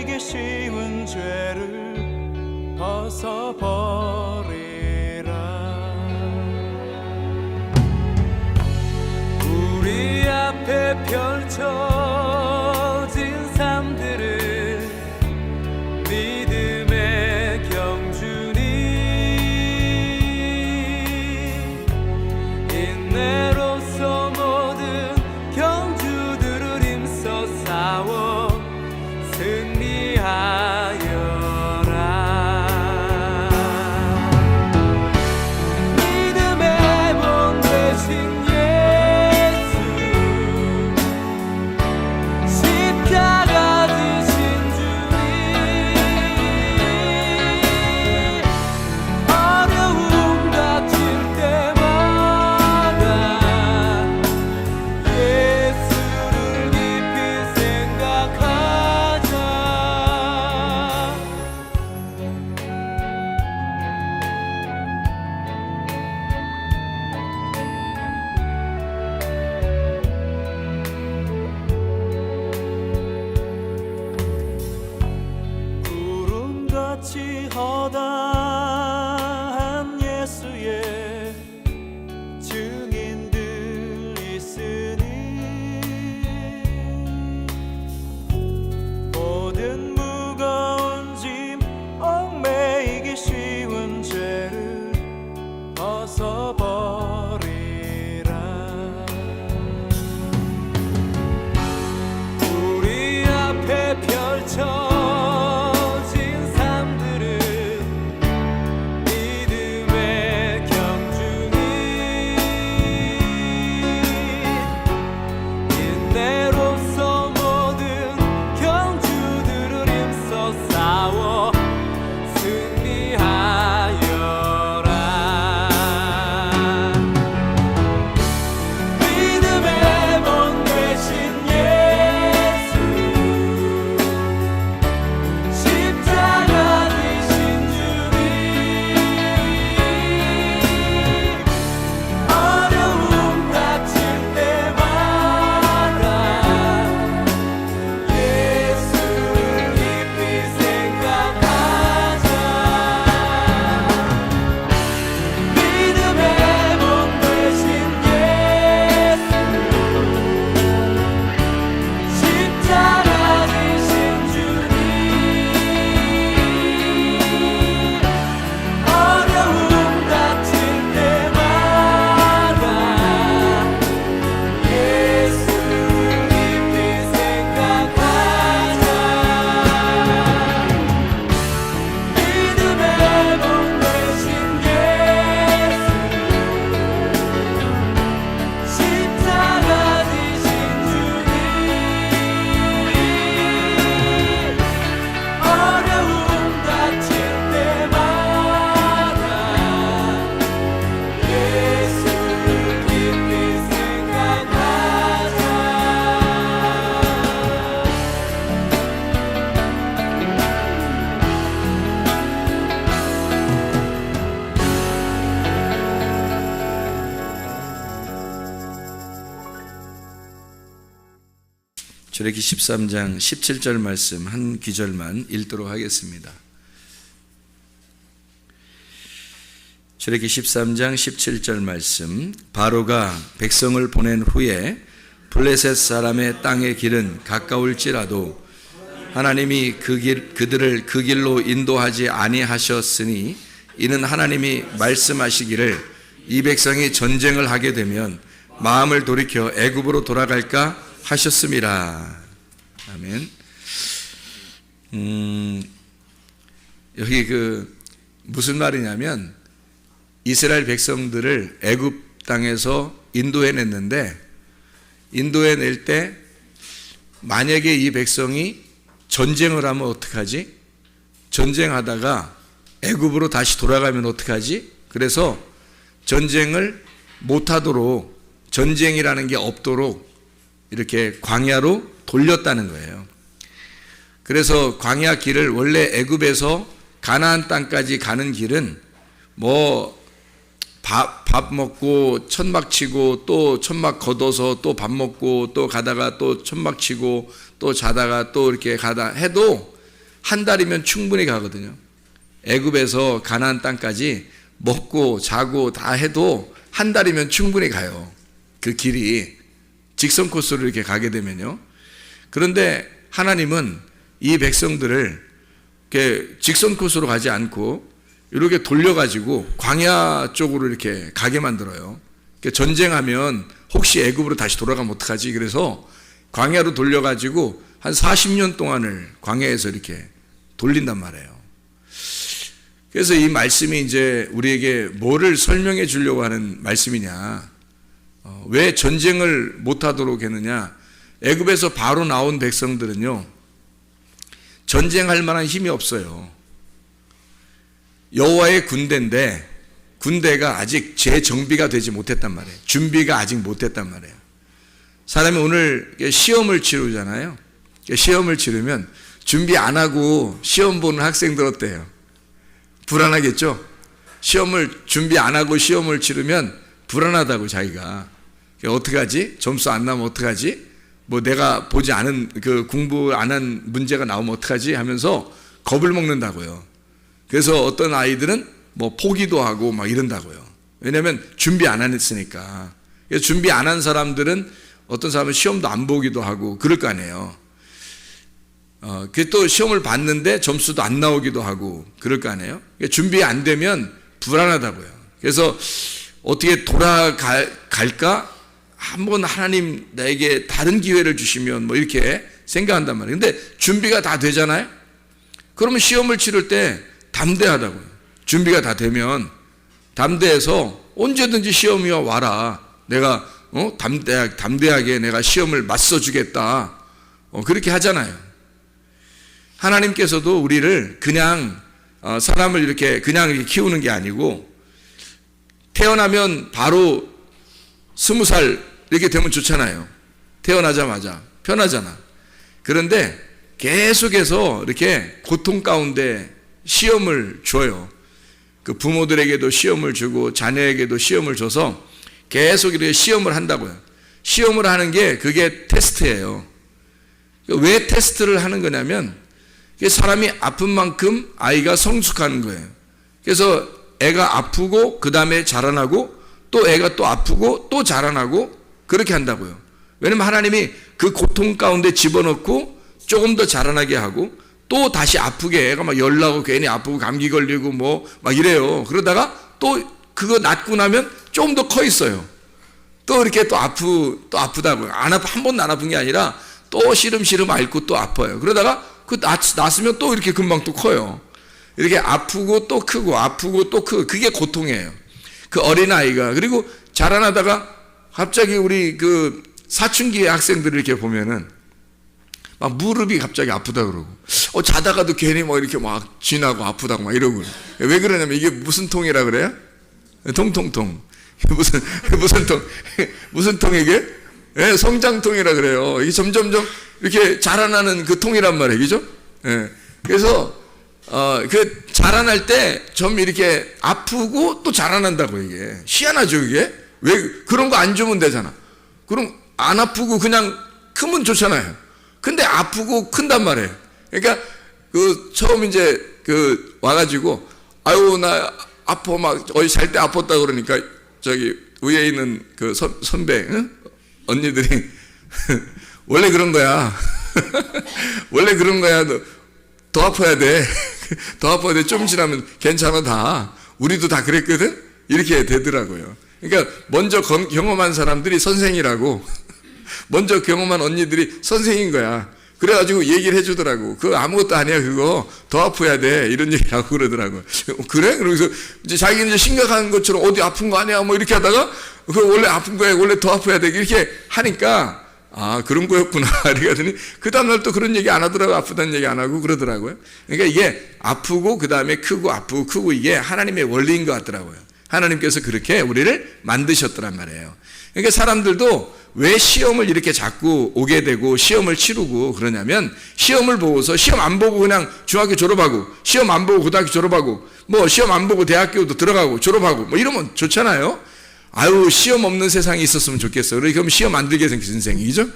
얽매이기 쉬운 죄를 벗어버리라. 우리 앞에 펼쳐진 삶들을 믿음의 경주니 인내로서 모든 경주들을 힘써 싸워 승리하여라. 믿음의 몸 되신 십자가 지신 주님, 어려움 닥칠 때마다 예수를 깊이 생각하자. 구름같이 허다한 예수의 증인들 있으니 모든 무거운 짐 얽매이기 쉬운 죄를 벗어버리라. 우리 앞에 펼쳐진 삶들은 믿음의 경주니 인내로서 모든 경주들을 힘써 싸워 승리하여라. 믿음의 몸 되신 예수, 십자가 지신 주님, 어려움 닥칠 때마다 예수를 깊이 생각하자. 믿음의 몸 되신 예수, 십자가 지신 주님, 어려움 닥칠 때마다 예수를 깊이 생각하자. 믿음의 몸 되신 예수, 십자가 지신 주님, 어려움 닥칠 때마다 예수를 깊이 생각하자. 출애굽기 13장 17절 말씀 한 귀절만 읽도록 하겠습니다. 출애굽기 13장 17절 말씀. 바로가 백성을 보낸 후에 블레셋 사람의 땅의 길은 가까울지라도 하나님이 그들을 그 길로 인도하지 아니하셨으니 이는 하나님이 말씀하시기를 이 백성이 전쟁을 하게 되면 마음을 돌이켜 애굽으로 돌아갈까 하셨음이라. 아멘. 여기 무슨 말이냐면 이스라엘 백성들을 애굽 땅에서 인도해냈는데, 인도해낼 때 만약에 이 백성이 전쟁을 하면 어떡하지? 전쟁하다가 애굽으로 다시 돌아가면 어떡하지? 그래서 전쟁을 못하도록, 전쟁이라는 게 없도록 이렇게 광야로 돌렸다는 거예요. 그래서 광야 길을, 원래 애굽에서 가나안 땅까지 가는 길은 밥 먹고 천막 치고 또 천막 걷어서 또 밥 먹고 또 가다가 또 천막 치고 또 자다가 또 이렇게 가다 해도 한 달이면 충분히 가거든요. 애굽에서 가나안 땅까지 먹고 자고 다 해도 한 달이면 충분히 가요. 그 길이 직선 코스로 이렇게 가게 되면요. 그런데 하나님은 이 백성들을 이렇게 직선 코스로 가지 않고 이렇게 돌려가지고 광야 쪽으로 이렇게 가게 만들어요. 전쟁하면 혹시 애굽으로 다시 돌아가면 어떡하지? 그래서 광야로 돌려가지고 한 40년 동안을 광야에서 이렇게 돌린단 말이에요. 그래서 이 말씀이 이제 우리에게 뭐를 설명해 주려고 하는 말씀이냐? 왜 전쟁을 못하도록 했느냐? 애굽에서 바로 나온 백성들은요, 전쟁할 만한 힘이 없어요. 여호와의 군대인데 군대가 아직 재정비가 되지 못했단 말이에요. 준비가 아직 못했단 말이에요. 사람이 오늘 시험을 치르잖아요. 시험을 치르면 준비 안 하고 시험 보는 학생들 어때요? 불안하겠죠? 시험을 준비 안 하고 시험을 치르면 불안하다고 자기가. 어떻게 하지? 점수 안 나면 어떡하지? 뭐 내가 보지 않은 그 공부 안 한 문제가 나오면 어떡하지? 하면서 겁을 먹는다고요. 그래서 어떤 아이들은 뭐 포기도 하고 막 이런다고요. 왜냐하면 준비 안 했으니까. 그래서 준비 안 한 사람들은 어떤 사람은 시험도 안 보기도 하고 그럴 거 아니에요. 그 또 시험을 봤는데 점수도 안 나오기도 하고 그럴 거 아니에요. 그러니까 준비 안 되면 불안하다고요. 그래서 어떻게 돌아갈까? 한번 하나님 나에게 다른 기회를 주시면 뭐 이렇게 생각한단 말이에요. 근데 준비가 다 되잖아요. 그러면 시험을 치를 때 담대하다고요. 준비가 다 되면 담대해서 언제든지 시험이 와라. 내가 담대하게 내가 시험을 맞서주겠다. 그렇게 하잖아요. 하나님께서도 우리를 그냥 사람을 이렇게 그냥 이렇게 키우는 게 아니고 태어나면 바로 20살 이렇게 되면 좋잖아요. 태어나자마자 편하잖아. 그런데 계속해서 이렇게 고통 가운데 시험을 줘요. 그 부모들에게도 시험을 주고 자녀에게도 시험을 줘서 계속 이렇게 시험을 한다고요. 시험을 하는 게 그게 테스트예요. 왜 테스트를 하는 거냐면 사람이 아픈 만큼 아이가 성숙하는 거예요. 그래서 애가 아프고 그 다음에 자라나고 또 애가 또 아프고 또 자라나고 그렇게 한다고요. 왜냐면 하나님이 그 고통 가운데 집어넣고 조금 더 자라나게 하고 또 다시 아프게 애가 막 열나고 괜히 아프고 감기 걸리고 뭐 막 이래요. 그러다가 또 그거 낫고 나면 조금 더 커 있어요. 또 이렇게 또 아프다고요. 한 번도 안 아픈 게 아니라 또 시름시름 앓고 또 아파요. 그러다가 그 낫으면 또 이렇게 금방 또 커요. 이렇게 아프고 또 크고 아프고 또 크고 그게 고통이에요. 그 어린아이가. 그리고 자라나다가 갑자기 우리 그 사춘기 학생들을 이렇게 보면은 막 무릎이 갑자기 아프다 그러고 자다가도 괜히 뭐 이렇게 막 쥐나고 아프다고 막 이러고. 왜 그러냐면 이게 무슨 통이라 그래요? 통통통. 무슨 통 이게? 예, 성장통이라 그래요. 이게 점점점 이렇게 자라나는 그 통이란 말이에요. 그죠? 예. 그래서 그 자라날 때 좀 이렇게 아프고 또 자라난다고. 이게 희한하죠. 이게 왜 그런 거 안 주면 되잖아. 그럼 안 아프고 그냥 크면 좋잖아요. 근데 아프고 큰단 말이에요. 그러니까 그 처음 이제 그 와가지고 아유 나 아파 막 어디 잘 때 아팠다 그러니까 저기 위에 있는 그 선배 응? 언니들이 원래 그런 거야. 원래 그런 거야. 더 아파야 돼. 더 아파야 돼. 좀 지나면 괜찮아 다. 우리도 다 그랬거든. 이렇게 되더라고요. 그러니까 먼저 경험한 사람들이 선생이라고. 먼저 경험한 언니들이 선생인 거야. 그래가지고 얘기를 해주더라고. 그거 아무것도 아니야. 그거 더 아파야 돼. 이런 얘기를 하고 그러더라고. 그래? 그러면서 이제 자기는 이제 심각한 것처럼 어디 아픈 거 아니야? 뭐 이렇게 하다가 그 원래 아픈 거야. 원래 더 아파야 돼. 이렇게 하니까 아 그런 거였구나. 이러더니 그 다음날 또 그런 얘기 안 하더라고. 아프다는 얘기 안 하고 그러더라고요. 그러니까 이게 아프고 그 다음에 크고 아프고 크고 이게 하나님의 원리인 것 같더라고요. 하나님께서 그렇게 우리를 만드셨더란 말이에요. 그러니까 사람들도 왜 시험을 이렇게 자꾸 오게 되고 시험을 치르고 그러냐면 시험을 보고서 시험 안 보고 그냥 중학교 졸업하고 시험 안 보고 고등학교 졸업하고 뭐 시험 안 보고 대학교도 들어가고 졸업하고 뭐 이러면 좋잖아요. 아유 시험 없는 세상이 있었으면 좋겠어. 그럼 시험 안 들게 생긴 인생이죠.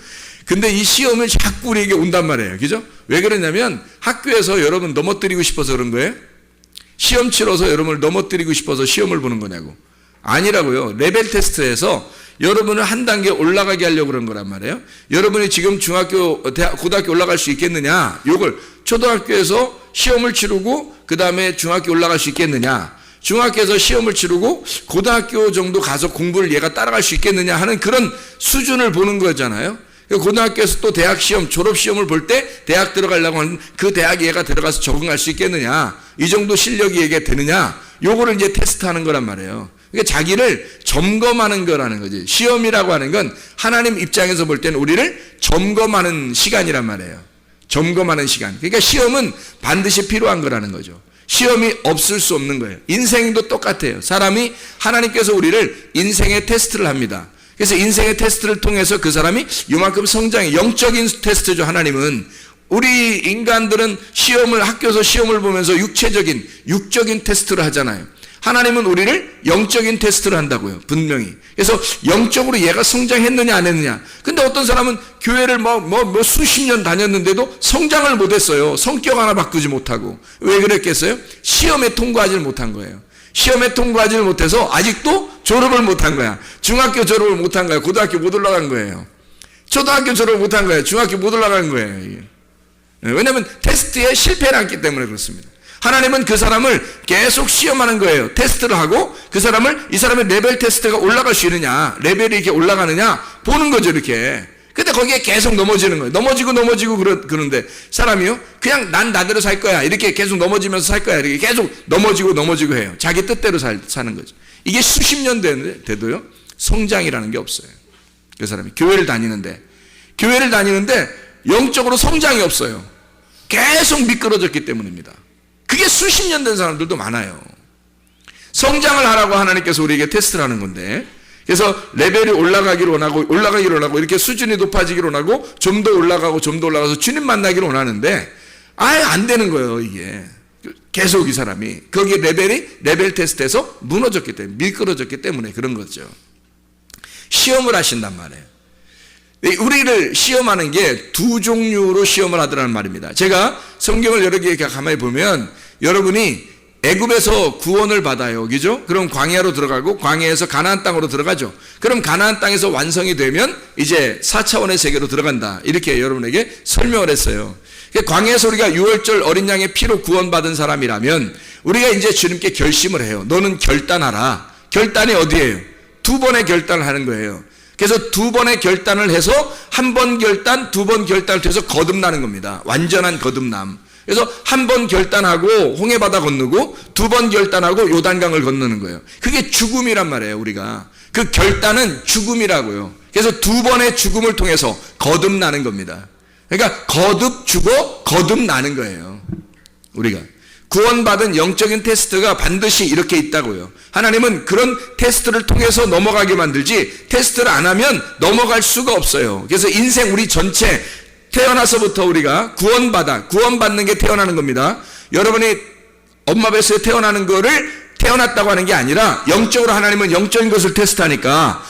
근데 이 시험을 자꾸 우리에게 온단 말이에요. 그죠? 왜 그러냐면 학교에서 여러분 넘어뜨리고 싶어서 그런 거예요? 시험 치러서 여러분을 넘어뜨리고 싶어서 시험을 보는 거냐고. 아니라고요. 레벨 테스트에서 여러분을 한 단계 올라가게 하려고 그런 거란 말이에요. 여러분이 지금 중학교, 고등학교 올라갈 수 있겠느냐? 요걸 초등학교에서 시험을 치르고 그 다음에 중학교 올라갈 수 있겠느냐? 중학교에서 시험을 치르고 고등학교 정도 가서 공부를 얘가 따라갈 수 있겠느냐 하는 그런 수준을 보는 거잖아요. 고등학교에서 또 대학 시험, 졸업 시험을 볼 때 대학 들어가려고 하는 그 대학에 얘가 들어가서 적응할 수 있겠느냐? 이 정도 실력이 얘가 되느냐? 요거를 이제 테스트하는 거란 말이에요. 그러니까 자기를 점검하는 거라는 거지. 시험이라고 하는 건 하나님 입장에서 볼 때는 우리를 점검하는 시간이란 말이에요. 점검하는 시간. 그러니까 시험은 반드시 필요한 거라는 거죠. 시험이 없을 수 없는 거예요. 인생도 똑같아요. 사람이 하나님께서 우리를 인생의 테스트를 합니다. 그래서 인생의 테스트를 통해서 그 사람이 요만큼 성장해. 영적인 테스트죠. 하나님은. 우리 인간들은 학교에서 시험을 보면서 육적인 테스트를 하잖아요. 하나님은 우리를 영적인 테스트를 한다고요. 분명히. 그래서 영적으로 얘가 성장했느냐 안 했느냐. 근데 어떤 사람은 교회를 수십 년 다녔는데도 성장을 못했어요. 성격 하나 바꾸지 못하고. 왜 그랬겠어요? 시험에 통과하지 못한 거예요. 시험에 통과하지 못해서 아직도 졸업을 못한 거야. 중학교 졸업을 못한 거야. 고등학교 못 올라간 거예요. 초등학교 졸업을 못한 거야. 중학교 못 올라간 거예요. 왜냐하면 테스트에 실패를 했기 때문에 그렇습니다. 하나님은 그 사람을 계속 시험하는 거예요. 테스트를 하고 이 사람의 레벨 테스트가 올라갈 수 있느냐, 레벨이 이렇게 올라가느냐 보는 거죠, 이렇게. 근데 거기에 계속 넘어지는 거예요. 넘어지고 그러는데 사람이요, 그냥 난 나대로 살 거야. 이렇게 계속 넘어지면서 살 거야. 이렇게 계속 넘어지고 해요. 자기 뜻대로 사는 거죠. 이게 수십 년 돼도요, 성장이라는 게 없어요. 그 사람이 교회를 다니는데 영적으로 성장이 없어요. 계속 미끄러졌기 때문입니다. 그게 수십 년 된 사람들도 많아요. 성장을 하라고 하나님께서 우리에게 테스트를 하는 건데, 그래서 레벨이 올라가기를 원하고 이렇게 수준이 높아지기를 원하고 좀 더 올라가서 주님 만나기를 원하는데 아예 안 되는 거예요. 이게 계속 이 사람이 거기에 레벨 테스트에서 무너졌기 때문에, 미끄러졌기 때문에 그런 거죠. 시험을 하신단 말이에요. 우리를 시험하는 게 두 종류로 시험을 하더라는 말입니다. 제가 성경을 여러 개 가만히 보면 여러분이 애굽에서 구원을 받아요. 그죠? 그럼 광야로 들어가고 광야에서 가나안 땅으로 들어가죠. 그럼 가나안 땅에서 완성이 되면 이제 4차원의 세계로 들어간다. 이렇게 여러분에게 설명을 했어요. 광야에서 우리가 유월절 어린 양의 피로 구원받은 사람이라면 우리가 이제 주님께 결심을 해요. 너는 결단하라. 결단이 어디예요? 2번의 결단을 하는 거예요. 그래서 2번의 결단을 해서 1번 결단, 2번 결단을 통해서 거듭나는 겁니다. 완전한 거듭남. 그래서 1번 결단하고 홍해바다 건너고 2번 결단하고 요단강을 건너는 거예요. 그게 죽음이란 말이에요. 우리가 그 결단은 죽음이라고요. 그래서 2번의 죽음을 통해서 거듭나는 겁니다. 그러니까 죽어 거듭나는 거예요. 우리가 구원받은 영적인 테스트가 반드시 이렇게 있다고요. 하나님은 그런 테스트를 통해서 넘어가게 만들지 테스트를 안 하면 넘어갈 수가 없어요. 그래서 인생 우리 전체 태어나서부터 우리가 구원받는 게 태어나는 겁니다. 여러분이 엄마 뱃속에 태어나는 거를 태어났다고 하는 게 아니라 영적으로 하나님은 영적인 것을 테스트하니까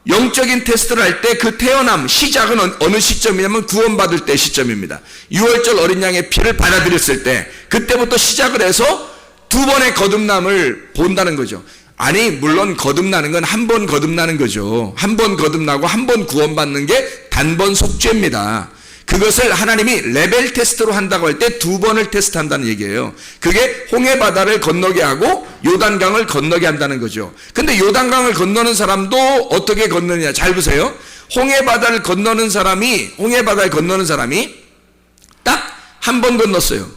영적인 테스트를 할 때 그 태어남 시작은 어느 시점이냐면 구원받을 때 시점입니다. 6월절 어린 양의 피를 받아들였을 때 그때부터 시작을 해서 2번의 거듭남을 본다는 거죠. 아니 물론 거듭나는 건 1번 거듭나는 거죠. 1번 거듭나고 1번 구원받는 게 단번 속죄입니다. 그것을 하나님이 레벨 테스트로 한다고 할 때 2번을 테스트한다는 얘기예요. 그게 홍해바다를 건너게 하고 요단강을 건너게 한다는 거죠. 근데 요단강을 건너는 사람도 어떻게 건너느냐 잘 보세요. 홍해바다를 건너는 사람이 딱 1번 건넜어요.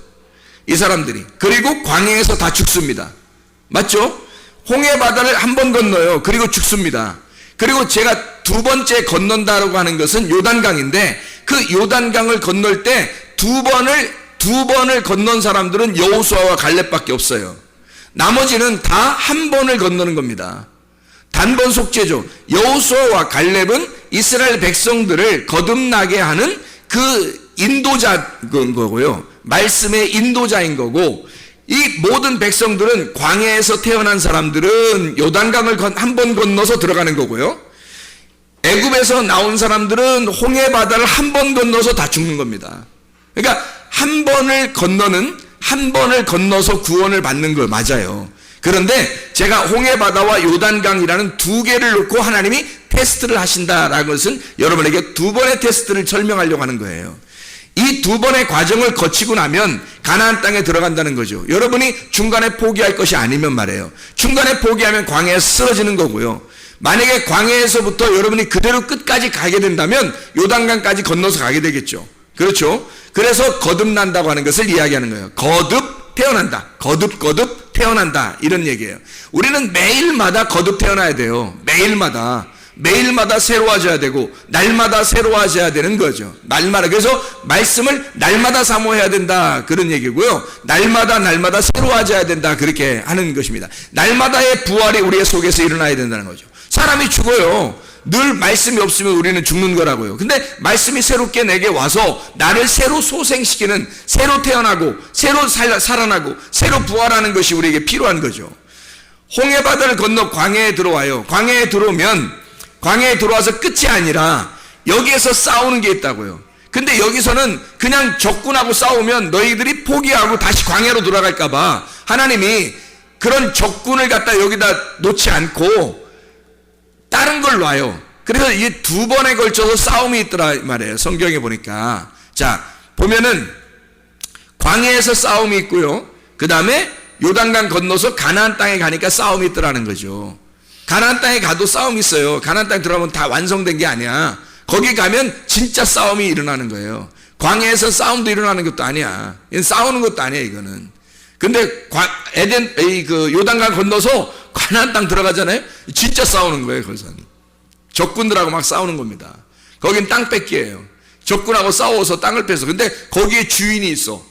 이 사람들이. 그리고 광야에서 다 죽습니다. 맞죠? 홍해바다를 1번 건너요. 그리고 죽습니다. 그리고 제가 2번째 건넌다라고 하는 것은 요단강인데 그 요단강을 건널 때 2번을 건넌 사람들은 여호수아와 갈렙밖에 없어요. 나머지는 다 1번을 건너는 겁니다. 단번 속죄죠. 여호수아와 갈렙은 이스라엘 백성들을 거듭나게 하는 그 인도자인 거고요. 말씀의 인도자인 거고 이 모든 백성들은 광야에서 태어난 사람들은 요단강을 1번 건너서 들어가는 거고요. 애굽에서 나온 사람들은 홍해 바다를 한 번 건너서 다 죽는 겁니다. 그러니까 한 번을 건너서 구원을 받는 거 맞아요. 그런데 제가 홍해 바다와 요단강이라는 두 개를 놓고 하나님이 테스트를 하신다라는 것은 여러분에게 두 번의 테스트를 설명하려고 하는 거예요. 이 두 번의 과정을 거치고 나면 가나안 땅에 들어간다는 거죠. 여러분이 중간에 포기할 것이 아니면 말이에요. 중간에 포기하면 광야에 쓰러지는 거고요. 만약에 광야에서부터 여러분이 그대로 끝까지 가게 된다면 요단강까지 건너서 가게 되겠죠. 그렇죠? 그래서 거듭난다고 하는 것을 이야기하는 거예요. 거듭 태어난다. 거듭 태어난다. 이런 얘기예요. 우리는 매일마다 거듭 태어나야 돼요. 매일마다 새로워져야 되고 날마다 새로워져야 되는 거죠. 날마다. 그래서 말씀을 날마다 사모해야 된다. 그런 얘기고요. 날마다 새로워져야 된다. 그렇게 하는 것입니다. 날마다의 부활이 우리의 속에서 일어나야 된다는 거죠. 사람이 죽어요. 늘 말씀이 없으면 우리는 죽는 거라고요. 근데 말씀이 새롭게 내게 와서 나를 새로 소생시키는, 새로 태어나고 새로 살아나고 새로 부활하는 것이 우리에게 필요한 거죠. 홍해 바다를 건너 광야에 들어와요. 광야에 들어와서 끝이 아니라 여기에서 싸우는 게 있다고요. 근데 여기서는 그냥 적군하고 싸우면 너희들이 포기하고 다시 광야로 돌아갈까봐 하나님이 그런 적군을 갖다 여기다 놓지 않고 다른 걸 놔요. 그래서 이게 두 번에 걸쳐서 싸움이 있더라 말이에요. 성경에 보니까. 자, 보면은 광야에서 싸움이 있고요. 그 다음에 요단강 건너서 가나안 땅에 가니까 싸움이 있더라는 거죠. 가나안 땅에 가도 싸움이 있어요. 가나안 땅에 들어가면 다 완성된 게 아니야. 거기 가면 진짜 싸움이 일어나는 거예요. 광야에서 싸움도 일어나는 것도 아니야. 이건 싸우는 것도 아니야, 이거는. 근데 요단강 건너서 가나안 땅 들어가잖아요. 진짜 싸우는 거예요. 거기서는 적군들하고 막 싸우는 겁니다. 거긴 땅 뺏기예요. 적군하고 싸워서 땅을 뺏어. 근데 거기에 주인이 있어.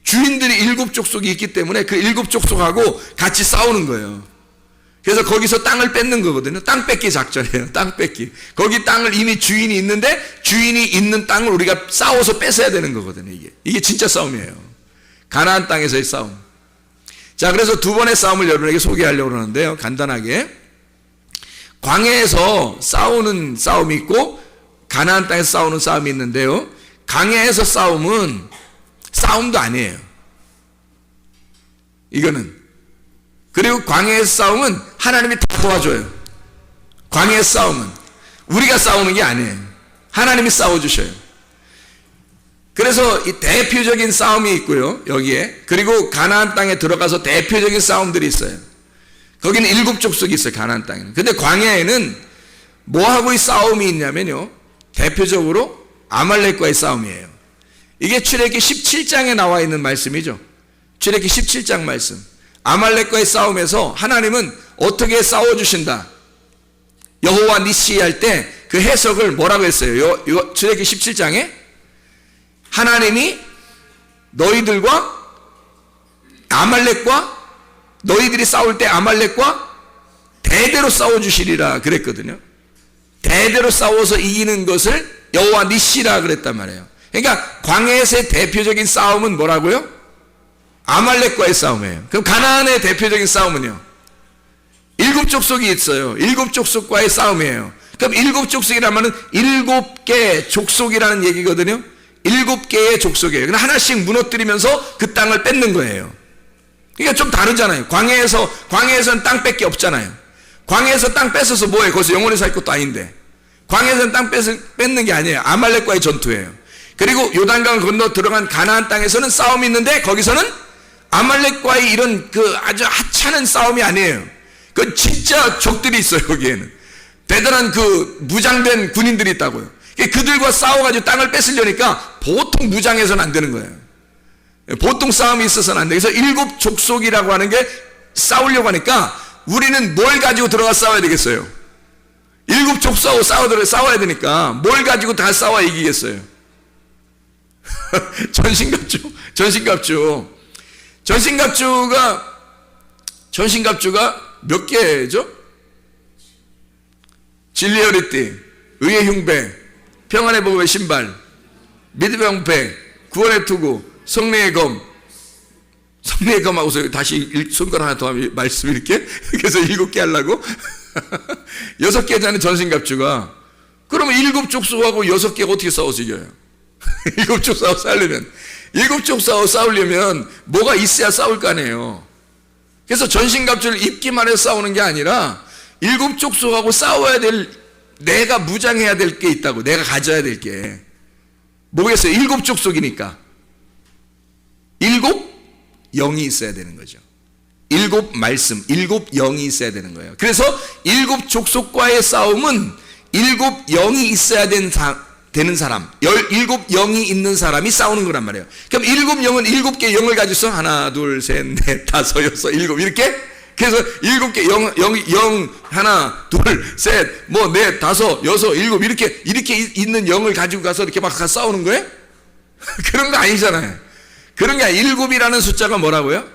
주인들이 7 족속이 있기 때문에 그 7 족속하고 같이 싸우는 거예요. 그래서 거기서 땅을 뺏는 거거든요. 땅 뺏기 작전이에요. 땅 뺏기. 거기 땅을 이미 주인이 있는데 주인이 있는 땅을 우리가 싸워서 뺏어야 되는 거거든요. 이게 진짜 싸움이에요. 가나안 땅에서의 싸움. 자, 그래서 두 번의 싸움을 여러분에게 소개하려고 그러는데요. 간단하게. 광야에서 싸우는 싸움이 있고 가나안 땅에서 싸우는 싸움이 있는데요. 광야에서 싸움은 싸움도 아니에요. 이거는. 그리고 광야에서 싸움은 하나님이 다 도와줘요. 광야에서 싸움은 우리가 싸우는 게 아니에요. 하나님이 싸워주셔요. 그래서 이 대표적인 싸움이 있고요. 여기에. 그리고 가나안 땅에 들어가서 대표적인 싸움들이 있어요. 거기는 7 족속이 있어요. 가나안 땅에는. 근데 광야에는 뭐하고 이 싸움이 있냐면요. 대표적으로 아말렉과의 싸움이에요. 이게 출애굽기 17장에 나와 있는 말씀이죠. 출애굽기 17장 말씀. 아말렉과의 싸움에서 하나님은 어떻게 싸워주신다. 여호와 니시 할 때 그 해석을 뭐라고 했어요? 출애굽기 17장에 하나님이 너희들과 아말렉과 너희들이 싸울 때 아말렉과 대대로 싸워주시리라 그랬거든요. 대대로 싸워서 이기는 것을 여호와 니시라 그랬단 말이에요. 그러니까 광야에서의 대표적인 싸움은 뭐라고요? 아말렉과의 싸움이에요. 그럼 가나안의 대표적인 싸움은요? 7 족속이 있어요. 7 족속과의 싸움이에요. 그럼 7 족속이라면 7개 족속이라는 얘기거든요. 7개의 족속이에요. 근데 하나씩 무너뜨리면서 그 땅을 뺏는 거예요. 그러니까 좀 다르잖아요. 광야에서는 땅 뺏기 없잖아요. 광야에서 땅 뺏어서 뭐해? 거기서 영원히 살 것도 아닌데. 광야에서는 땅 뺏는 게 아니에요. 아말렉과의 전투예요. 그리고 요단강을 건너 들어간 가나안 땅에서는 싸움이 있는데 거기서는 아말렉과의 이런 그 아주 하찮은 싸움이 아니에요. 그 진짜 적들이 있어요. 거기에는 대단한 그 무장된 군인들이 있다고요. 그들과 싸워가지고 땅을 뺏으려니까 보통 무장해서는 안 되는 거예요. 보통 싸움이 있어서는 안 돼요. 그래서 7 족속이라고 하는 게 싸우려고 하니까 우리는 뭘 가지고 들어가 싸워야 되겠어요? 7 족속하고 싸워야 되니까 뭘 가지고 다 싸워 이기겠어요? 전신갑주가 몇 개죠? 진리의 허리띠, 의의 흉배, 평안의 복음의 신발, 믿음의 방패, 구원의 투구, 성령의 검. 성령의 검하고서 다시 손가락 하나 더 하면 말씀 이렇게 그래서 7개 하려고 6개 되는 전신갑주가 그러면 7족속하고 6개가 어떻게 싸워서 이겨요? 7족속하고 싸우려면 7족속하고 싸우려면 뭐가 있어야 싸울 거 아니에요. 그래서 전신갑주를 입기만 해서 싸우는 게 아니라 7족속하고 싸워야 될, 내가 무장해야 될 게 있다고. 내가 가져야 될 게 뭐겠어요? 7족속이니까 7 영이 있어야 되는 거죠. 7 말씀, 7 영이 있어야 되는 거예요. 그래서 7 족속과의 싸움은 7 영이 있어야 되는 사람, 7 영이 있는 사람이 싸우는 거란 말이에요. 그럼 7 영은 7개 영을 가지고 있어. 하나, 둘, 셋, 넷, 다섯, 여섯, 일곱 이렇게. 그래서 7개 영, 하나, 둘, 셋, 뭐 넷, 다섯, 여섯, 일곱 이렇게 있는 영을 가지고 가서 이렇게 막 싸우는 거예요? 그런 거 아니잖아요. 그런 게 아니라 7이라는 숫자가 뭐라고요?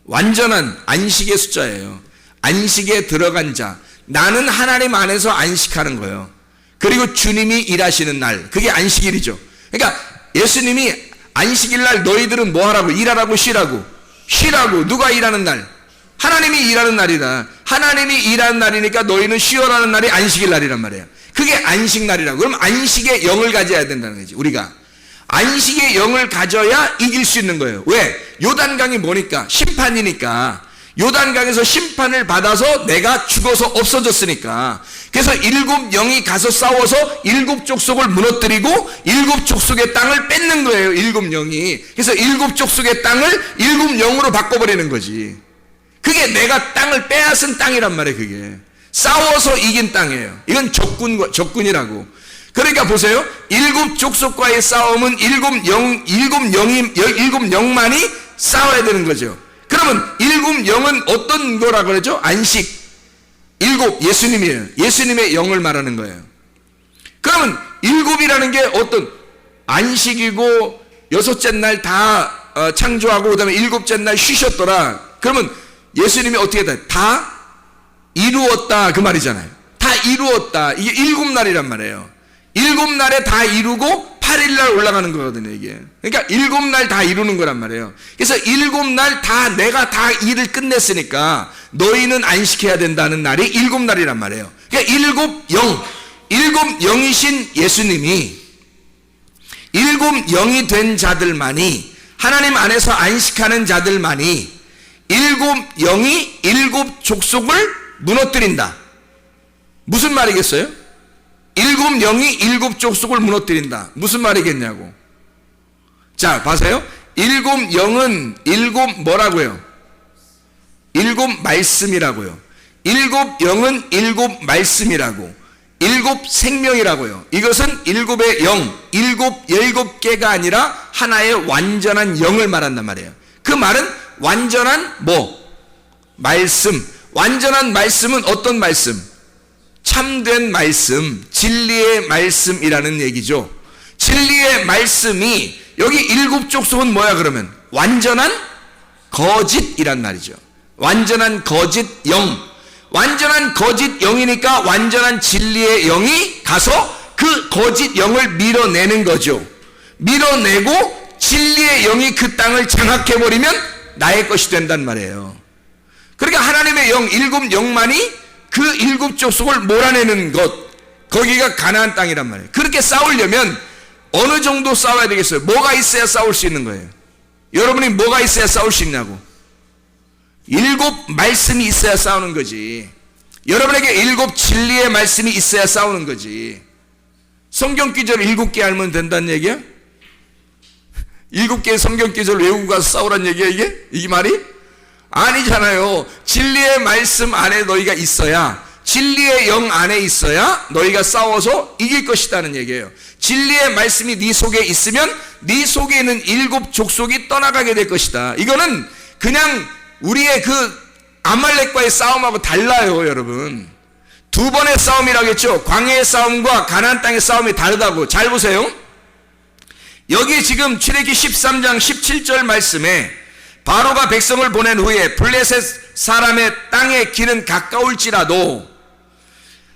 완전한 안식의 숫자예요. 안식에 들어간 자. 나는 하나님 안에서 안식하는 거예요. 그리고 주님이 일하시는 날, 그게 안식일이죠. 그러니까 예수님이 안식일 날 너희들은 뭐 하라고? 일하라고 쉬라고? 쉬라고. 누가 일하는 날? 하나님이 일하는 날이다. 하나님이 일하는 날이니까 너희는 쉬어라는 날이 안식일 날이란 말이에요. 그게 안식 날이라고. 그럼 안식의 영을 가져야 된다는 거지. 우리가 안식의 영을 가져야 이길 수 있는 거예요. 왜? 요단강이 뭐니까? 심판이니까. 요단강에서 심판을 받아서 내가 죽어서 없어졌으니까. 그래서 7 영이 가서 싸워서 7 족속을 무너뜨리고 7 족속의 땅을 뺏는 거예요. 7 영이. 그래서 7 족속의 땅을 7 영으로 바꿔버리는 거지. 그게 내가 땅을 빼앗은 땅이란 말이에요. 그게 싸워서 이긴 땅이에요. 이건 적군이라고. 그러니까 보세요. 7 족속과의 싸움은 7 영만이 싸워야 되는 거죠. 그러면 7 영은 어떤 거라 그러죠? 안식. 7 예수님이에요. 예수님의 영을 말하는 거예요. 그러면 7이라는 게 어떤 안식이고 6째 날 다 창조하고 그다음에 7째 날 쉬셨더라. 그러면 예수님이 어떻게 다 이루었다 그 말이잖아요. 다 이루었다. 이게 7날이란 말이에요. 7날에 다 이루고 8일날 올라가는 거거든요, 이게. 그러니까 7날 다 이루는 거란 말이에요. 그래서 7날 다 내가 다 일을 끝냈으니까 너희는 안식해야 된다는 날이 7날이란 말이에요. 그러니까 7 영이신 예수님이 7 영이 된 자들만이, 하나님 안에서 안식하는 자들만이 7 영이 7 족속을 무너뜨린다. 무슨 말이겠어요? 7 영이 7 족속을 무너뜨린다. 무슨 말이겠냐고. 자, 봐세요. 7 영은 7 뭐라고요? 7 말씀이라고요. 7 영은 7 말씀이라고. 7 생명이라고요. 이것은 7의 영, 7개가 아니라 하나의 완전한 영을 말한단 말이에요. 그 말은 완전한 말씀. 완전한 말씀은 어떤 말씀? 참된 말씀, 진리의 말씀이라는 얘기죠. 진리의 말씀이 여기 7 족속은 뭐야 그러면? 완전한 거짓이란 말이죠. 완전한 거짓 영. 완전한 거짓 영이니까 완전한 진리의 영이 가서 그 거짓 영을 밀어내는 거죠. 밀어내고 진리의 영이 그 땅을 장악해버리면 나의 것이 된단 말이에요. 그러니까 하나님의 영, 7 영만이 그 7 족속을 몰아내는 것, 거기가 가나안 땅이란 말이에요. 그렇게 싸우려면 어느 정도 싸워야 되겠어요? 뭐가 있어야 싸울 수 있는 거예요? 여러분이 뭐가 있어야 싸울 수 있냐고. 7 말씀이 있어야 싸우는 거지. 여러분에게 7 진리의 말씀이 있어야 싸우는 거지. 성경 기절 7개 알면 된다는 얘기야? 7개의 성경 기절 외우고 가서 싸우란 얘기야 이게? 이 말이? 아니잖아요. 진리의 말씀 안에 너희가 있어야, 진리의 영 안에 있어야 너희가 싸워서 이길 것이다는 얘기예요. 진리의 말씀이 네 속에 있으면 네 속에 있는 7 족속이 떠나가게 될 것이다. 이거는 그냥 우리의 그 아말렉과의 싸움하고 달라요, 여러분. 2번의 싸움이라고 했죠. 광야의 싸움과 가나안 땅의 싸움이 다르다고. 잘 보세요. 여기 지금 출애굽기 13장 17절 말씀에 바로가 백성을 보낸 후에 블레셋 사람의 땅의 길은 가까울지라도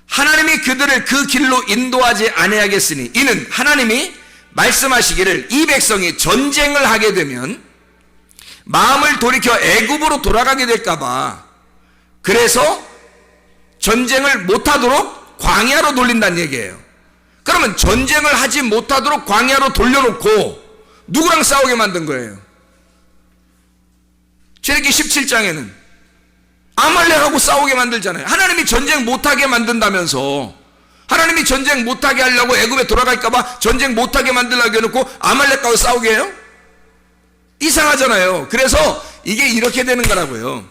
하나님이 그들을 그 길로 인도하지 아니하겠으니 이는 하나님이 말씀하시기를 이 백성이 전쟁을 하게 되면 마음을 돌이켜 애굽으로 돌아가게 될까봐 그래서 전쟁을 못하도록 광야로 돌린다는 얘기예요. 그러면 전쟁을 하지 못하도록 광야로 돌려놓고 누구랑 싸우게 만든 거예요? 출애굽기 17장에는 아말렉하고 싸우게 만들잖아요. 하나님이 전쟁 못하게 만든다면서, 하나님이 전쟁 못하게 하려고 애굽에 돌아갈까봐 전쟁 못하게 만들려고 해놓고 아말렉하고 싸우게 해요? 이상하잖아요. 그래서 이게 이렇게 되는 거라고요.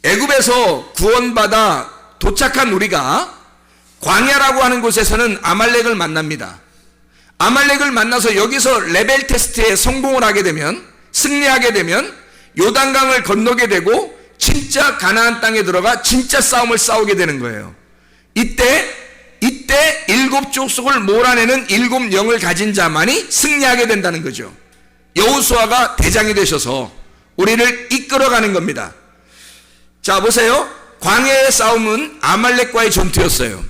애굽에서 구원받아 도착한 우리가 광야라고 하는 곳에서는 아말렉을 만납니다. 아말렉을 만나서 여기서 레벨 테스트에 성공을 하게 되면, 승리하게 되면 요단강을 건너게 되고 진짜 가나안 땅에 들어가 진짜 싸움을 싸우게 되는 거예요. 이때 일곱 족속을 몰아내는 일곱 영을 가진 자만이 승리하게 된다는 거죠. 여호수아가 대장이 되셔서 우리를 이끌어가는 겁니다. 자, 보세요. 광야의 싸움은 아말렉과의 전투였어요.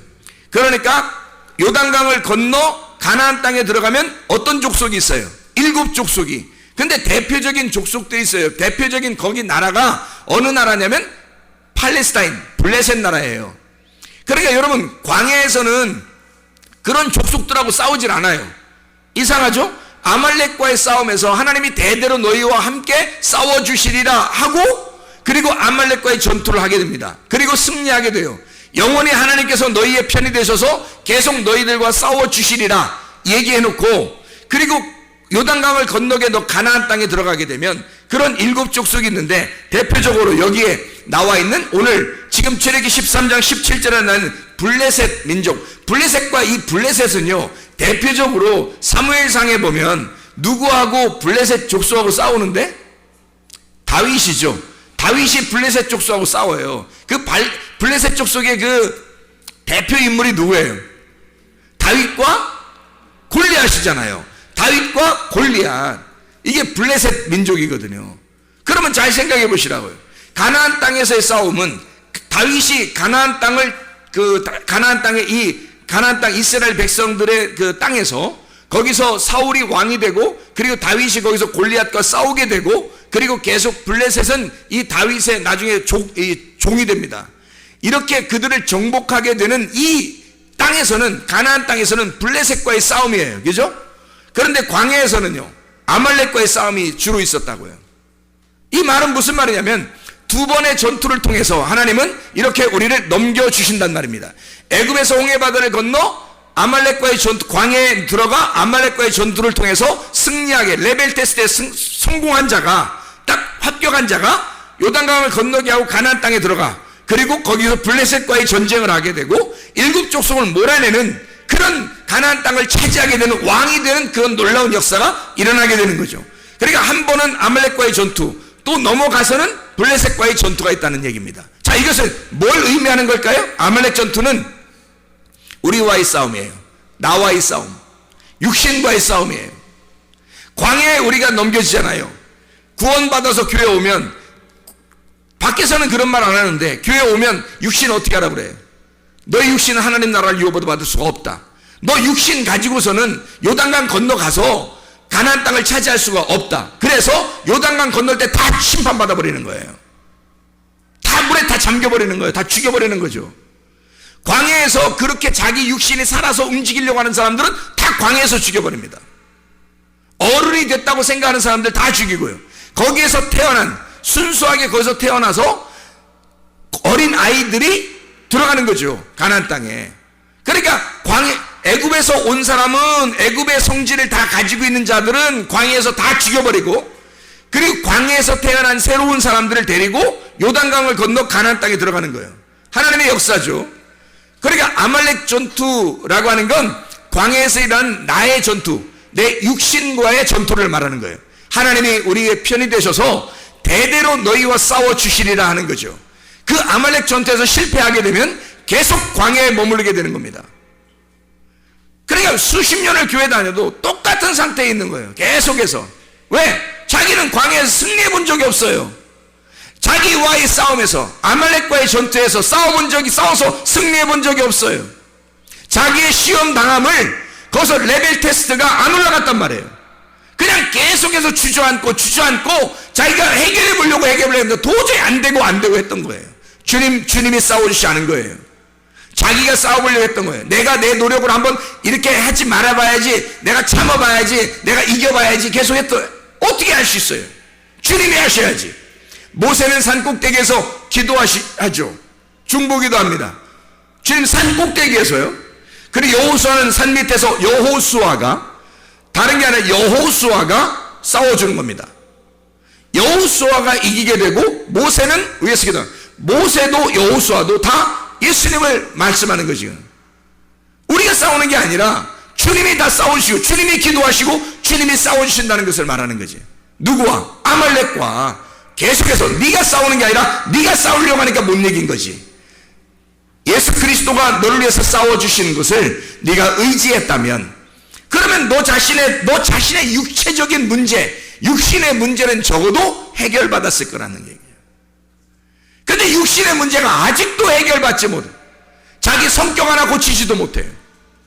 그러니까 요단강을 건너 가나안 땅에 들어가면 어떤 족속이 있어요? 일곱 족속이. 근데 대표적인 족속들이 있어요. 대표적인 거기 나라가 어느 나라냐면 팔레스타인, 블레셋 나라예요. 그러니까 여러분, 광야에서는 그런 족속들하고 싸우질 않아요. 이상하죠? 아말렉과의 싸움에서 하나님이 대대로 너희와 함께 싸워주시리라 하고, 그리고 아말렉과의 전투를 하게 됩니다. 그리고 승리하게 돼요. 영원히 하나님께서 너희의 편이 되셔서 계속 너희들과 싸워주시리라 얘기해놓고, 그리고 요단강을 건너게 너 가나안 땅에 들어가게 되면 그런 일곱 족속이 있는데, 대표적으로 여기에 나와 있는 오늘 지금 출애굽기 13장 17절에 나는 블레셋 민족, 블레셋과 이 블레셋은요, 대표적으로 사무엘상에 보면 누구하고 블레셋 족속하고 싸우는데? 다윗이죠. 다윗이 블레셋 족속하고 싸워요. 그 블레셋 족속의 그 대표 인물이 누구예요? 다윗과 골리앗이잖아요. 다윗과 골리앗, 이게 블레셋 민족이거든요. 그러면 잘 생각해 보시라고요. 가나안 땅에서의 싸움은 다윗이 가나안 땅을 가나안 땅 이스라엘 백성들의 그 땅에서, 거기서 사울이 왕이 되고, 그리고 다윗이 거기서 골리앗과 싸우게 되고, 그리고 계속 블레셋은 이 다윗의 나중에 종이 됩니다. 이렇게 그들을 정복하게 되는 이 땅에서는, 가나안 땅에서는 블레셋과의 싸움이에요. 그죠? 그런데 광야에서는요, 아말렉과의 싸움이 주로 있었다고요. 이 말은 무슨 말이냐면, 두 번의 전투를 통해서 하나님은 이렇게 우리를 넘겨주신단 말입니다. 애굽에서 홍해바다를 건너 아말렉과의 전투, 광야에 들어가 아말렉과의 전투를 통해서 승리하게, 레벨 테스트에 성공한 자가, 딱 합격한 자가 요단강을 건너게 하고 가나안 땅에 들어가, 그리고 거기서 블레셋과의 전쟁을 하게 되고 일곱 족속을 몰아내는 그런 가나안 땅을 차지하게 되는, 왕이 되는 그런 놀라운 역사가 일어나게 되는 거죠. 그러니까 한 번은 아말렉과의 전투, 또 넘어가서는 블레셋과의 전투가 있다는 얘기입니다. 자, 이것은 뭘 의미하는 걸까요? 아말렉 전투는 우리와의 싸움이에요. 나와의 싸움, 육신과의 싸움이에요. 광야에 우리가 넘겨지잖아요. 구원받아서 교회 오면, 밖에서는 그런 말 안 하는데 교회 오면 육신 어떻게 하라고 그래요? 너의 육신은 하나님 나라를 유업으로 받을 수가 없다. 너 육신 가지고서는 요단강 건너가서 가나안 땅을 차지할 수가 없다. 그래서 요단강 건널 때 다 심판받아 버리는 거예요. 다 물에 다 잠겨버리는 거예요. 다 죽여버리는 거죠. 광야에서 그렇게 자기 육신이 살아서 움직이려고 하는 사람들은 다 광야에서 죽여버립니다. 어른이 됐다고 생각하는 사람들 다 죽이고요. 거기에서 태어난, 순수하게 거기서 태어나서 어린 아이들이 들어가는 거죠, 가나안 땅에. 그러니까 애굽에서 온 사람은, 애굽의 성질을 다 가지고 있는 자들은 광야에서 다 죽여버리고, 그리고 광야에서 태어난 새로운 사람들을 데리고 요단강을 건너 가나안 땅에 들어가는 거예요. 하나님의 역사죠. 그러니까 아말렉 전투라고 하는 건 광야에서 일어난 나의 전투, 내 육신과의 전투를 말하는 거예요. 하나님이 우리의 편이 되셔서 대대로 너희와 싸워주시리라 하는 거죠. 그 아말렉 전투에서 실패하게 되면 계속 광야에 머무르게 되는 겁니다. 그러니까 수십 년을 교회 다녀도 똑같은 상태에 있는 거예요. 계속해서. 왜? 자기는 광야에서 승리해 본 적이 없어요. 자기와의 싸움에서, 아말렉과의 전투에서 싸워서 승리해 본 적이 없어요. 자기의 시험 당함을 거기서 레벨 테스트가 안 올라갔단 말이에요. 그냥 계속해서 주저앉고 자기가 해결해 보려고 해결을 했는데 도저히 안 되고 했던 거예요. 주님이 싸워주지 않은 거예요. 자기가 싸워보려고 했던 거예요. 내가 내 노력으로 한번 이렇게 하지 말아봐야지, 내가 참아봐야지, 내가 이겨봐야지 계속 했던. 어떻게 할 수 있어요? 주님이 하셔야지. 모세는 산 꼭대기에서 기도하죠. 중보기도 합니다. 주님 산 꼭대기에서요. 그리고 여호수아는 산 밑에서 여호수아가, 다른 게 아니라 여호수아가 싸워주는 겁니다. 여호수아가 이기게 되고 모세는 위에서 기도. 모세도 여호수아도 다 예수님을 말씀하는 거지. 우리가 싸우는 게 아니라 주님이 다 싸우시고 주님이 기도하시고 주님이 싸워주신다는 것을 말하는 거지. 누구와? 아말렉과. 계속해서 네가 싸우는 게 아니라 네가 싸우려고 하니까 못 이긴 거지. 예수 그리스도가 너를 위해서 싸워주시는 것을 네가 의지했다면, 그러면 너 자신의 육체적인 문제, 육신의 문제는 적어도 해결받았을 거라는 얘기예요. 근데 육신의 문제가 아직도 해결받지 못해. 자기 성격 하나 고치지도 못해요.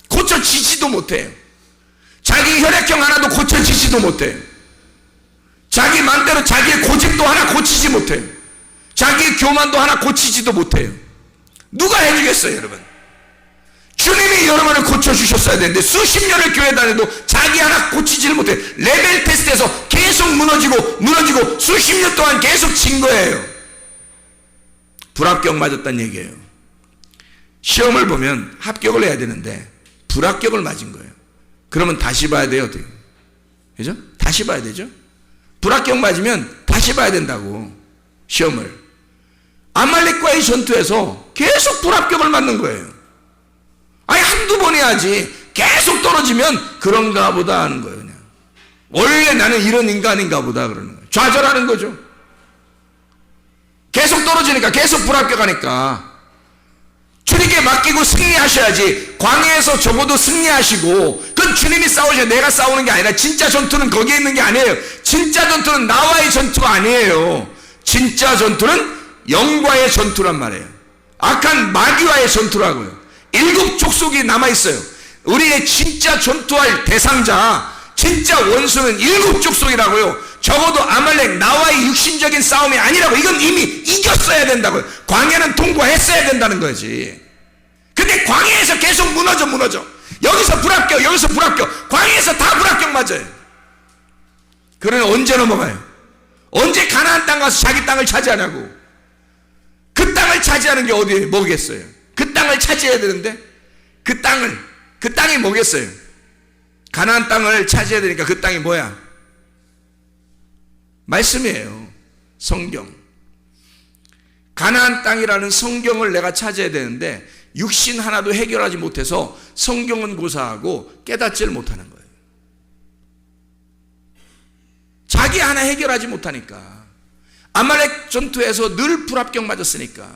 고쳐지지도 못해요. 자기 혈액형 하나도 고쳐지지도 못해요. 자기 맘대로 자기의 고집도 하나 고치지 못해요. 자기의 교만도 하나 고치지도 못해요. 누가 해주겠어요, 여러분? 주님이 여러분을 고쳐주셨어야 되는데 수십 년을 교회 다녀도 자기 하나 고치지를 못해요. 레벨 테스트에서 계속 무너지고 수십 년 동안 계속 진 거예요. 불합격 맞았다는 얘기예요. 시험을 보면 합격을 해야 되는데 불합격을 맞은 거예요. 그러면 다시 봐야 돼요, 어떻게? 그죠? 다시 봐야 되죠? 불합격 맞으면 다시 봐야 된다고, 시험을. 아말렉과의 전투에서 계속 불합격을 맞는 거예요. 아니 한두 번 해야지. 계속 떨어지면 그런가 보다 하는 거예요. 그냥 원래 나는 이런 인간인가 보다 그러는 거예요. 좌절하는 거죠. 계속 떨어지니까, 계속 불합격하니까 주님께 맡기고 승리하셔야지. 광야에서 적어도 승리하시고, 그건 주님이 싸우셔야. 내가 싸우는 게 아니라, 진짜 전투는 거기에 있는 게 아니에요. 진짜 전투는 나와의 전투가 아니에요. 진짜 전투는 영과의 전투란 말이에요. 악한 마귀와의 전투라고요. 7 족속이 남아있어요. 우리의 진짜 전투할 대상자, 진짜 원수는 7 족속이라고요. 적어도 아말렉, 나와의 육신적인 싸움이 아니라고. 이건 이미 이겼어야 된다고요. 광야는 통과했어야 된다는 거지. 근데 광야에서 계속 무너져. 여기서 불합격, 여기서 불합격, 광야에서 다 불합격 맞아요. 그러면 언제 넘어가요? 언제 가나안 땅 가서 자기 땅을 차지하냐고. 그 땅을 차지하는 게 어디 뭐겠어요? 그 땅을 차지해야 되는데 그 땅이 뭐겠어요? 가나안 땅을 차지해야 되니까 그 땅이 뭐야? 말씀이에요. 성경. 가나안 땅이라는 성경을 내가 차지해야 되는데 육신 하나도 해결하지 못해서 성경은 고사하고 깨닫지를 못하는 거예요. 자기 하나 해결하지 못하니까. 아말렉 전투에서 늘 불합격 맞았으니까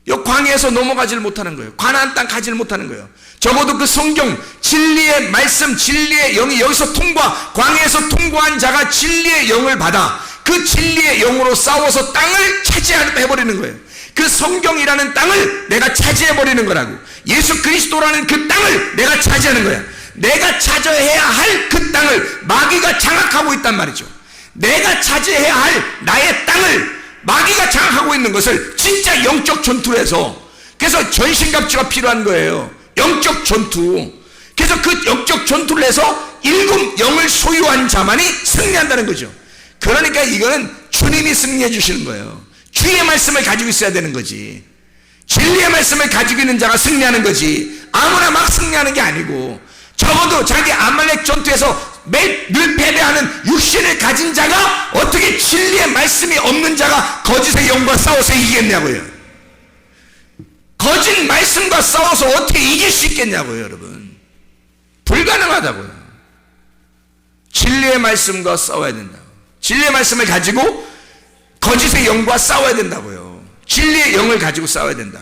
이 광야에서 넘어가지를 못하는 거예요. 가나안 땅 가지를 못하는 거예요. 적어도 그 성경, 진리의 말씀, 진리의 영이 여기서 광야에서 통과한 자가 진리의 영을 받아 그 진리의 영으로 싸워서 땅을 차지해버리는 거예요. 그 성경이라는 땅을 내가 차지해버리는 거라고. 예수 그리스도라는 그 땅을 내가 차지하는 거야. 내가 차지해야 할 그 땅을 마귀가 장악하고 있단 말이죠. 내가 차지해야 할 나의 땅을 마귀가 장악하고 있는 것을 진짜 영적 전투를 해서, 그래서 전신갑주가 필요한 거예요. 영적 전투. 그래서 그 영적 전투를 해서 7 영을 소유한 자만이 승리한다는 거죠. 그러니까 이거는 주님이 승리해 주시는 거예요. 주의 말씀을 가지고 있어야 되는 거지. 진리의 말씀을 가지고 있는 자가 승리하는 거지. 아무나 막 승리하는 게 아니고, 적어도 자기 아말렉 전투에서 늘 패배하는 육신을 가진 자가 어떻게 진리의 말씀이 없는 자가 거짓의 영과 싸워서 이기겠냐고요. 거짓 말씀과 싸워서 어떻게 이길 수 있겠냐고요, 여러분. 불가능하다고요. 진리의 말씀과 싸워야 된다고. 진리의 말씀을 가지고 거짓의 영과 싸워야 된다고요. 진리의 영을 가지고 싸워야 된다.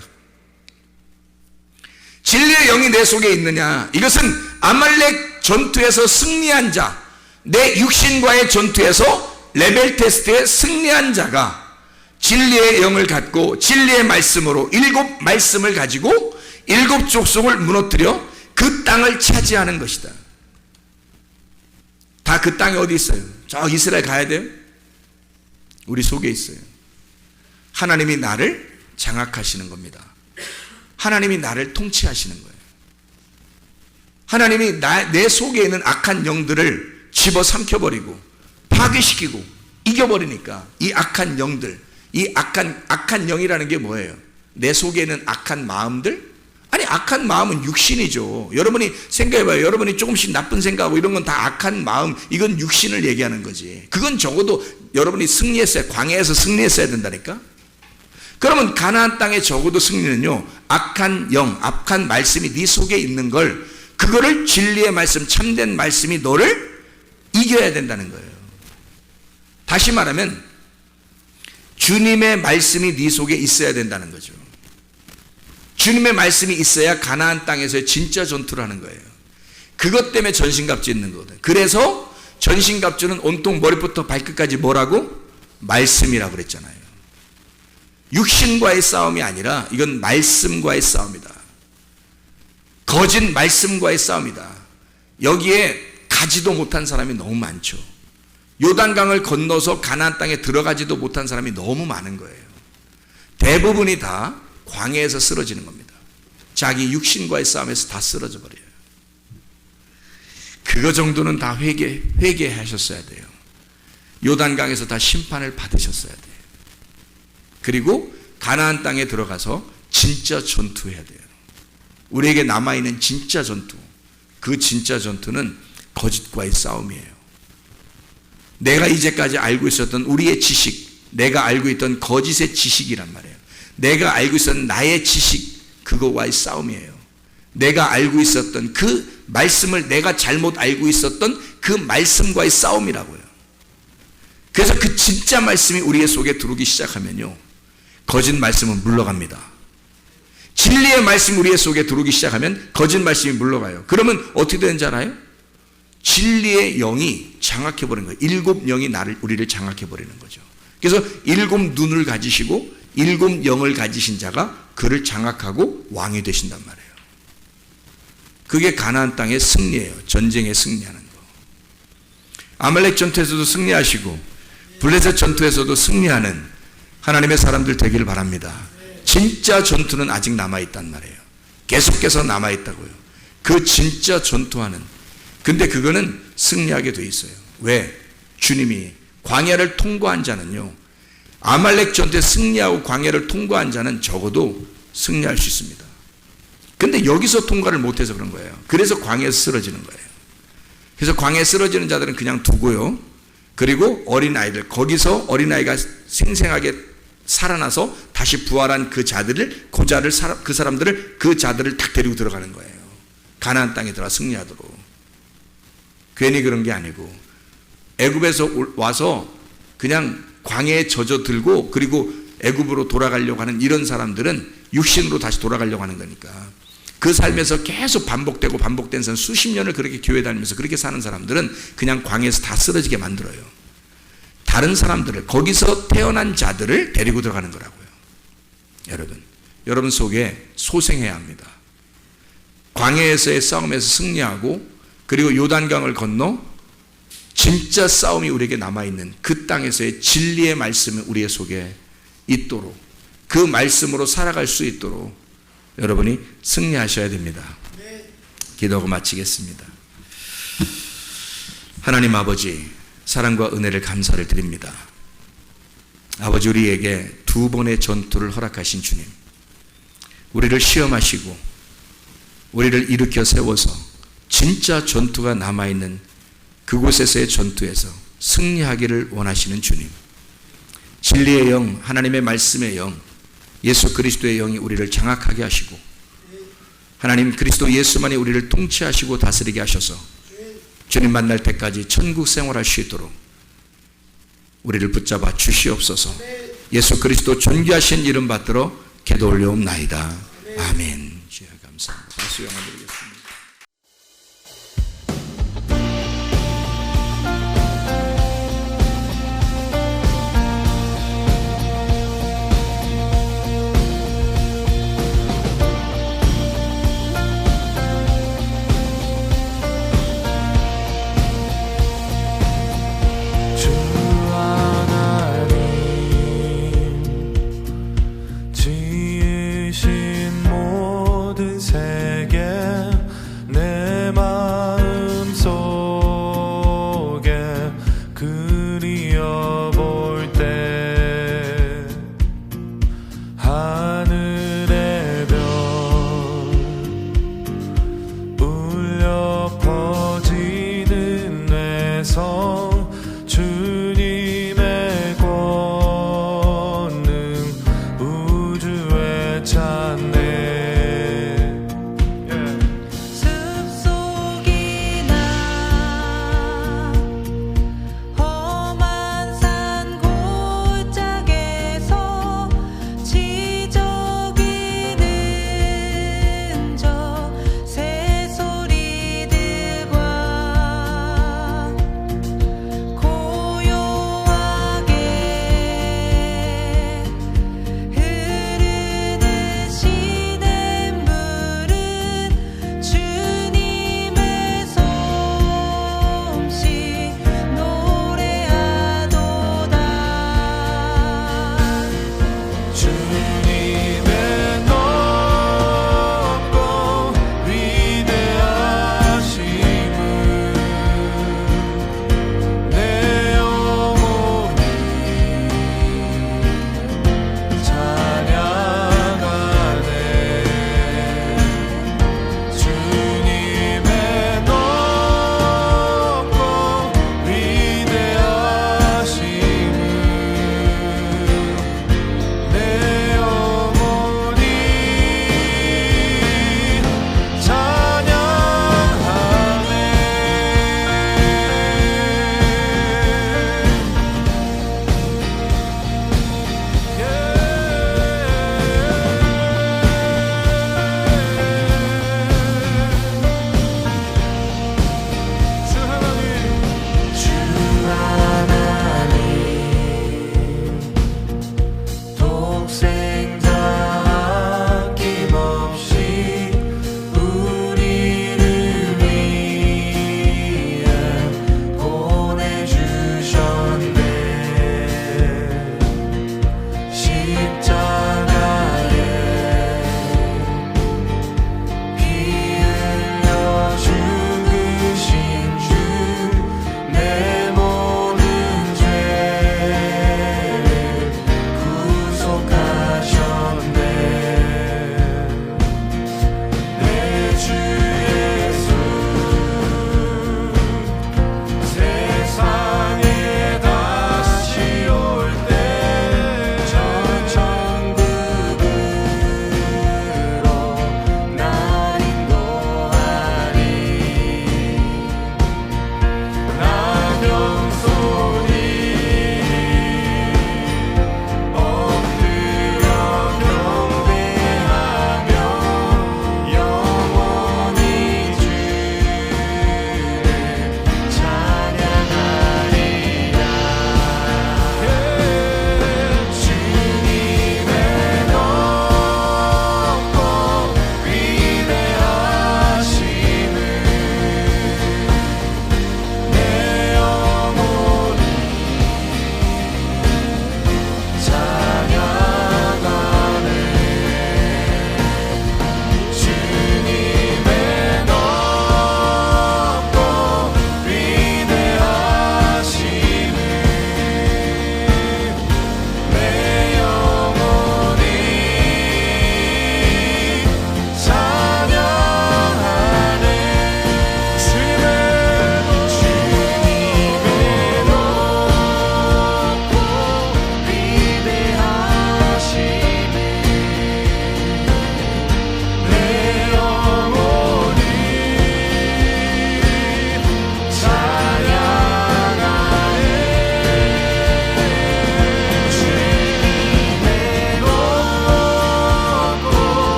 진리의 영이 내 속에 있느냐, 이것은 아말렉 전투에서 승리한 자, 내 육신과의 전투에서 레벨 테스트에 승리한 자가 진리의 영을 갖고 진리의 말씀으로 7 말씀을 가지고 7 족속을 무너뜨려 그 땅을 차지하는 것이다. 다 그 땅이 어디 있어요? 저 이스라엘 가야 돼요? 우리 속에 있어요. 하나님이 나를 장악하시는 겁니다. 하나님이 나를 통치하시는 거예요. 하나님이 내 속에 있는 악한 영들을 집어삼켜버리고 파괴시키고 이겨버리니까 이 악한 영들, 이 악한 영이라는 게 뭐예요? 내 속에 있는 악한 마음들? 아니, 악한 마음은 육신이죠. 여러분이 생각해봐요. 여러분이 조금씩 나쁜 생각하고 이런 건 다 악한 마음, 이건 육신을 얘기하는 거지. 그건 적어도 여러분이 승리했어야, 광야에서 승리했어야 된다니까. 그러면 가나안 땅에 적어도 승리는요, 악한 영, 악한 말씀이 네 속에 있는 걸, 그거를 진리의 말씀, 참된 말씀이 너를 이겨야 된다는 거예요. 다시 말하면 주님의 말씀이 네 속에 있어야 된다는 거죠. 주님의 말씀이 있어야 가나안 땅에서의 진짜 전투를 하는 거예요. 그것 때문에 전신갑주 있는 거거든요. 그래서 전신갑주는 온통 머리부터 발끝까지 뭐라고? 말씀이라고 그랬잖아요. 육신과의 싸움이 아니라 이건 말씀과의 싸움이다. 거짓 말씀과의 싸움이다. 여기에 가지도 못한 사람이 너무 많죠. 요단강을 건너서 가나안 땅에 들어가지도 못한 사람이 너무 많은 거예요. 대부분이 다 광야에서 쓰러지는 겁니다. 자기 육신과의 싸움에서 다 쓰러져 버려요. 그거 정도는 다 회개하셨어야 돼요. 요단강에서 다 심판을 받으셨어야 돼요. 그리고 가나안 땅에 들어가서 진짜 전투해야 돼요. 우리에게 남아있는 진짜 전투, 그 진짜 전투는 거짓과의 싸움이에요. 내가 이제까지 알고 있었던 우리의 지식, 내가 알고 있던 거짓의 지식이란 말이에요. 내가 알고 있었던 나의 지식, 그거와의 싸움이에요. 내가 알고 있었던 그 말씀을 내가 잘못 알고 있었던 그 말씀과의 싸움이라고요. 그래서 그 진짜 말씀이 우리의 속에 들어오기 시작하면요, 거짓 말씀은 물러갑니다. 진리의 말씀이 우리의 속에 들어오기 시작하면 거짓 말씀이 물러가요. 그러면 어떻게 되는지 알아요? 진리의 영이 장악해버리는 거예요. 7 영이 우리를 장악해버리는 거죠. 그래서 7 눈을 가지시고 7 영을 가지신 자가 그를 장악하고 왕이 되신단 말이에요. 그게 가나안 땅의 승리예요. 전쟁에 승리하는 거. 아말렉 전투에서도 승리하시고 블레셋 전투에서도 승리하는 하나님의 사람들 되기를 바랍니다. 진짜 전투는 아직 남아있단 말이에요. 계속해서 남아있다고요. 그 진짜 전투하는, 근데 그거는 승리하게 돼 있어요. 왜? 주님이 광야를 통과한 자는요, 아말렉 전투에 승리하고 광야를 통과한 자는 적어도 승리할 수 있습니다. 근데 여기서 통과를 못해서 그런 거예요. 그래서 광야에서 쓰러지는 거예요. 그래서 광야에 쓰러지는 자들은 그냥 두고요, 그리고 어린아이들, 거기서 어린아이가 생생하게 살아나서 다시 부활한 그 자들을, 그 사람들을, 그 자들을 딱 데리고 들어가는 거예요. 가나안 땅에 들어가 승리하도록. 괜히 그런 게 아니고, 애굽에서 와서 그냥 광야에 젖어들고 그리고 애굽으로 돌아가려고 하는 이런 사람들은 육신으로 다시 돌아가려고 하는 거니까, 그 삶에서 계속 반복되고 반복된 사람, 수십 년을 그렇게 교회 다니면서 그렇게 사는 사람들은 그냥 광야에서 다 쓰러지게 만들어요. 다른 사람들을, 거기서 태어난 자들을 데리고 들어가는 거라고요. 여러분 속에 소생해야 합니다. 광야에서의 싸움에서 승리하고, 그리고 요단강을 건너 진짜 싸움이 우리에게 남아있는 그 땅에서의 진리의 말씀이 우리의 속에 있도록, 그 말씀으로 살아갈 수 있도록 여러분이 승리하셔야 됩니다. 기도하고 마치겠습니다. 하나님 아버지, 사랑과 은혜를 감사를 드립니다. 아버지, 우리에게 2번의 전투를 허락하신 주님, 우리를 시험하시고 우리를 일으켜 세워서 진짜 전투가 남아있는 그곳에서의 전투에서 승리하기를 원하시는 주님, 진리의 영, 하나님의 말씀의 영, 예수 그리스도의 영이 우리를 장악하게 하시고, 하나님 그리스도 예수만이 우리를 통치하시고 다스리게 하셔서 주님 만날 때까지 천국 생활할 수 있도록 우리를 붙잡아 주시옵소서. 예수 그리스도 존귀하신 이름 받들어 기도 올려옵나이다. 아멘. 주여 감사합니다. 박수 영화 드리겠습니다.